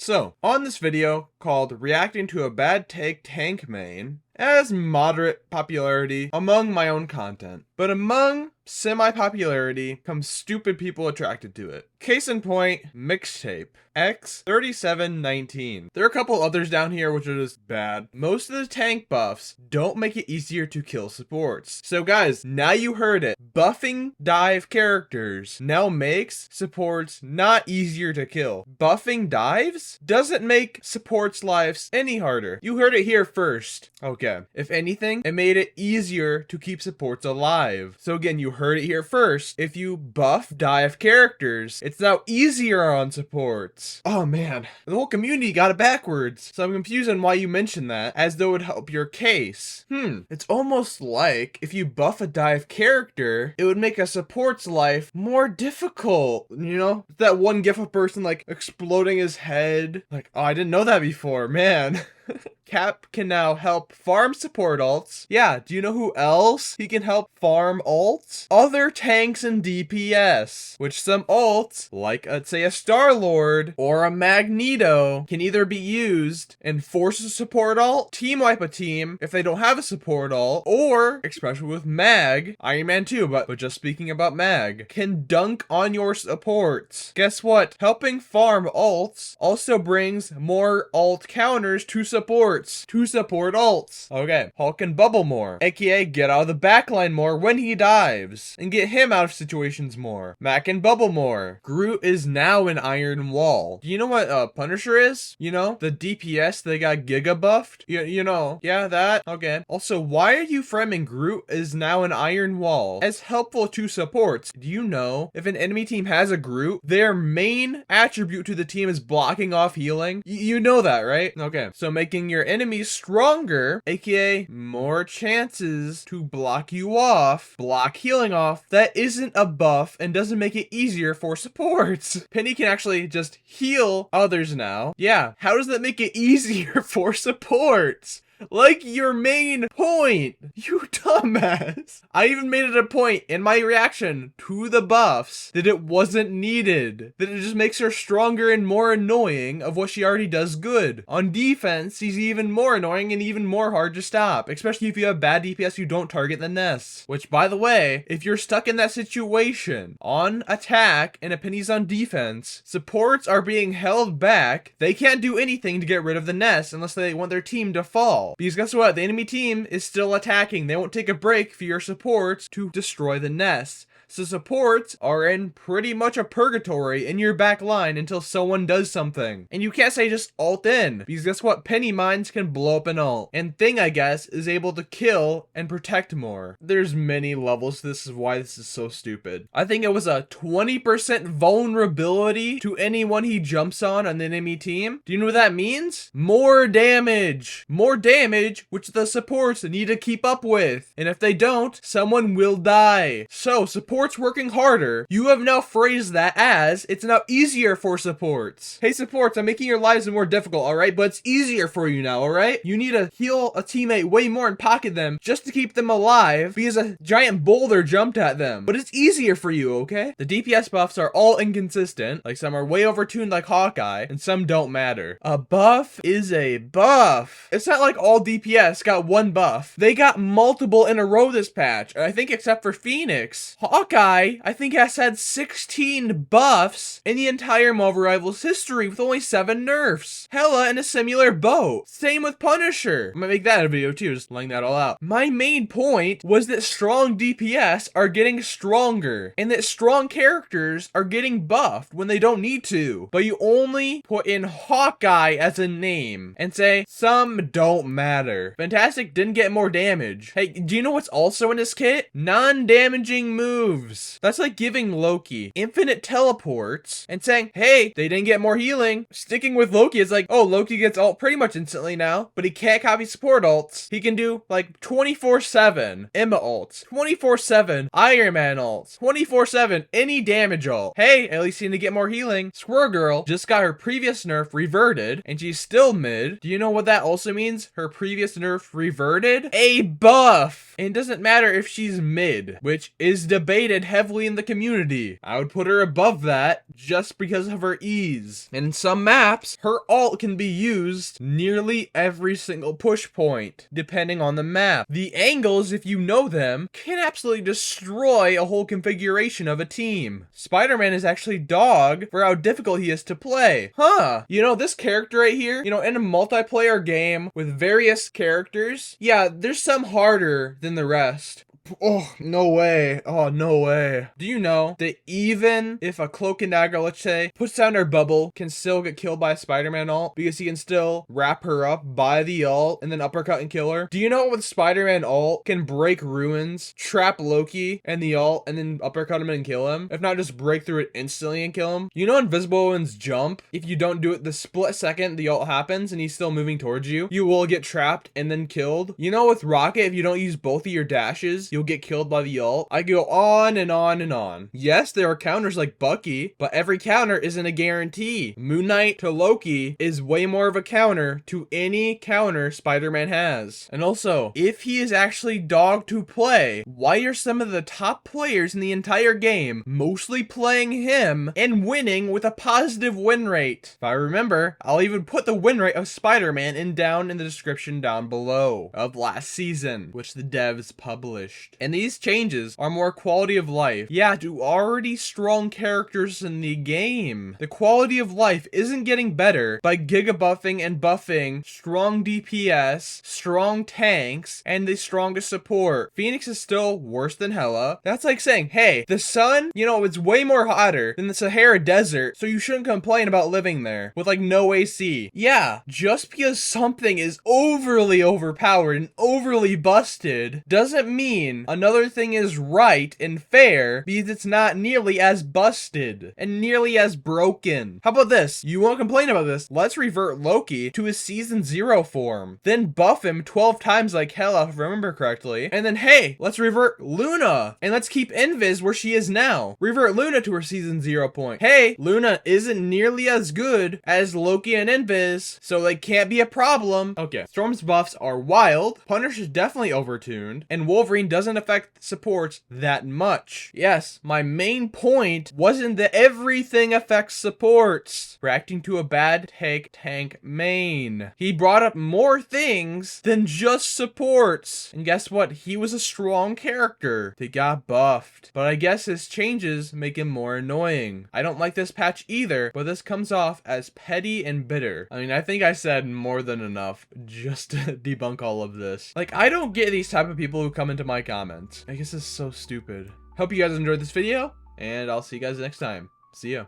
So, on this video called Reacting to a Bad Take Tank Main, it has moderate popularity among my own content, but among semi-popularity comes stupid people attracted to it. Case in point, Mixtape X3719. There are a couple others down here which are just bad. Most of the tank buffs don't make it easier to kill supports. So guys, now you heard it. Buffing dive characters now makes supports not easier to kill. Buffing dives doesn't make supports' lives any harder. You heard it here first. Okay, if anything, it made it easier to keep supports alive. So again, you heard it here first. If you buff dive characters, it's now easier on supports. Oh man, the whole community got it backwards. So I'm confused on why you mentioned that, as though it would help your case. It's almost like if you buff a dive character, it would make a support's life more difficult. You know, that one gif of a person like exploding his head. Like, oh, I didn't know that before, man. Cap can now help farm support alts. Yeah, do you know who else he can help farm alts? Other tanks and DPS, which some alts, like let's say a Star-Lord or a Magneto, can either be used and force a support alt, team wipe a team if they don't have a support alt, or, especially with Mag, Iron Man 2, but just speaking about Mag, can dunk on your supports. Guess what? Helping farm alts also brings more alt counters to support alts. Okay, Hulk can bubble more, aka get out of the backline more when he dives, and get him out of situations more. Mac can bubble more. Groot is now an Iron Wall. Do you know what Punisher is? You know, the DPS they got giga buffed? You know, yeah, that? Okay. Also, why are you framing Groot is now an Iron Wall as helpful to supports? Do you know if an enemy team has a Groot, their main attribute to the team is blocking off healing? You know that, right? Okay, so making your enemies stronger, aka more chances to block you off, block healing off, that isn't a buff and doesn't make it easier for supports. Peni can actually just heal others now. Yeah, how does that make it easier for supports? Like your main point, you dumbass. I even made it a point in my reaction to the buffs that it wasn't needed, that it just makes her stronger and more annoying of what she already does good. On defense, she's even more annoying and even more hard to stop, especially if you have bad DPS who don't target the nests. Which, by the way, if you're stuck in that situation, on attack and a Penny's on defense, supports are being held back. They can't do anything to get rid of the nest unless they want their team to fall. Because guess what? The enemy team is still attacking. They won't take a break for your supports to destroy the nest. So supports are in pretty much a purgatory in your back line until someone does something. And you can't say just ult in, because guess what? Penny mines can blow up an ult. And Thing, I guess, is able to kill and protect more. There's many levels to this, is why this is so stupid. I think it was a 20% vulnerability to anyone he jumps on the enemy team. Do you know what that means? More damage. More damage, which the supports need to keep up with. And if they don't, someone will die. So supports working harder, you have now phrased that as it's now easier for supports. Hey supports, I'm making your lives more difficult, alright? But it's easier for you now, alright? You need to heal a teammate way more and pocket them just to keep them alive because a giant boulder jumped at them. But it's easier for you, okay? The DPS buffs are all inconsistent, like some are way overtuned like Hawkeye, and some don't matter. A buff is a buff. It's not like all DPS got one buff. They got multiple in a row this patch, I think except for Phoenix. Hawkeye, I think, has had 16 buffs in the entire Marvel Rivals history with only 7 nerfs. Hella in a similar boat. Same with Punisher. I'm gonna make that a video too, just laying that all out. My main point was that strong DPS are getting stronger, and that strong characters are getting buffed when they don't need to. But you only put in Hawkeye as a name and say, some don't matter. Fantastic didn't get more damage. Hey, do you know what's also in this kit? Non-damaging moves. That's like giving Loki infinite teleports and saying, hey, they didn't get more healing. Sticking with Loki is like, oh, Loki gets ult pretty much instantly now, but he can't copy support ults. He can do like 24/7 Emma ults, 24/7 Iron Man ults, 24/7 any damage ult. Hey, at least he didn't get more healing. Squirrel Girl just got her previous nerf reverted and she's still mid. Do you know what that also means? Her previous nerf reverted? A buff. And it doesn't matter if she's mid, which is debatable. hated heavily in the community. I would put her above that just because of her ease. And in some maps, her ult can be used nearly every single push point, depending on the map. The angles, if you know them, can absolutely destroy a whole configuration of a team. Spider-Man is actually dog for how difficult he is to play. Huh. You know, this character right here, you know, in a multiplayer game with various characters, yeah, there's some harder than the rest. Oh, no way. Oh, no way. Do you know that even if a Cloak and Dagger, let's say, puts down her bubble, can still get killed by a Spider-Man ult because he can still wrap her up by the ult and then uppercut and kill her? Do you know with Spider-Man ult can break ruins, trap Loki and the ult, and then uppercut him and kill him? If not, just break through it instantly and kill him. You know Invisible Woman's jump? If you don't do it the split second the ult happens and he's still moving towards you, you will get trapped and then killed. You know with Rocket, if you don't use both of your dashes, you'll get killed by the ult. I go on and on and on. Yes, there are counters like Bucky, but every counter isn't a guarantee. Moon Knight to Loki is way more of a counter to any counter Spider-Man has. And also, if he is actually dog to play, why are some of the top players in the entire game mostly playing him and winning with a positive win rate? If I remember, I'll even put the win rate of Spider-Man down in the description down below of last season, which the devs published. And these changes are more quality of life. Yeah, to already strong characters in the game. The quality of life isn't getting better by giga-buffing and buffing strong DPS, strong tanks, and the strongest support. Phoenix is still worse than Hela. That's like saying, hey, the sun, you know, it's way more hotter than the Sahara Desert, so you shouldn't complain about living there with like no AC. Yeah, just because something is overly overpowered and overly busted doesn't mean another thing is right and fair because it's not nearly as busted and nearly as broken. How about this? You won't complain about this. Let's revert Loki to his season 0 form. Then buff him 12 times like Hela, if I remember correctly. And then, hey, let's revert Luna. And let's keep Invis where she is now. Revert Luna to her season 0 point. Hey, Luna isn't nearly as good as Loki and Invis, so they can't be a problem. Okay, Storm's buffs are wild. Punisher is definitely overtuned. And Wolverine doesn't affect supports that much. Yes, my main point wasn't that everything affects supports. Reacting to a bad tank main. He brought up more things than just supports. And guess what? He was a strong character. They got buffed. But I guess his changes make him more annoying. I don't like this patch either, but this comes off as petty and bitter. I mean, I think I said more than enough just to debunk all of this. Like, I don't get these type of people who come into my comments. I guess it's so stupid. Hope you guys enjoyed this video, and I'll see you guys next time. See ya.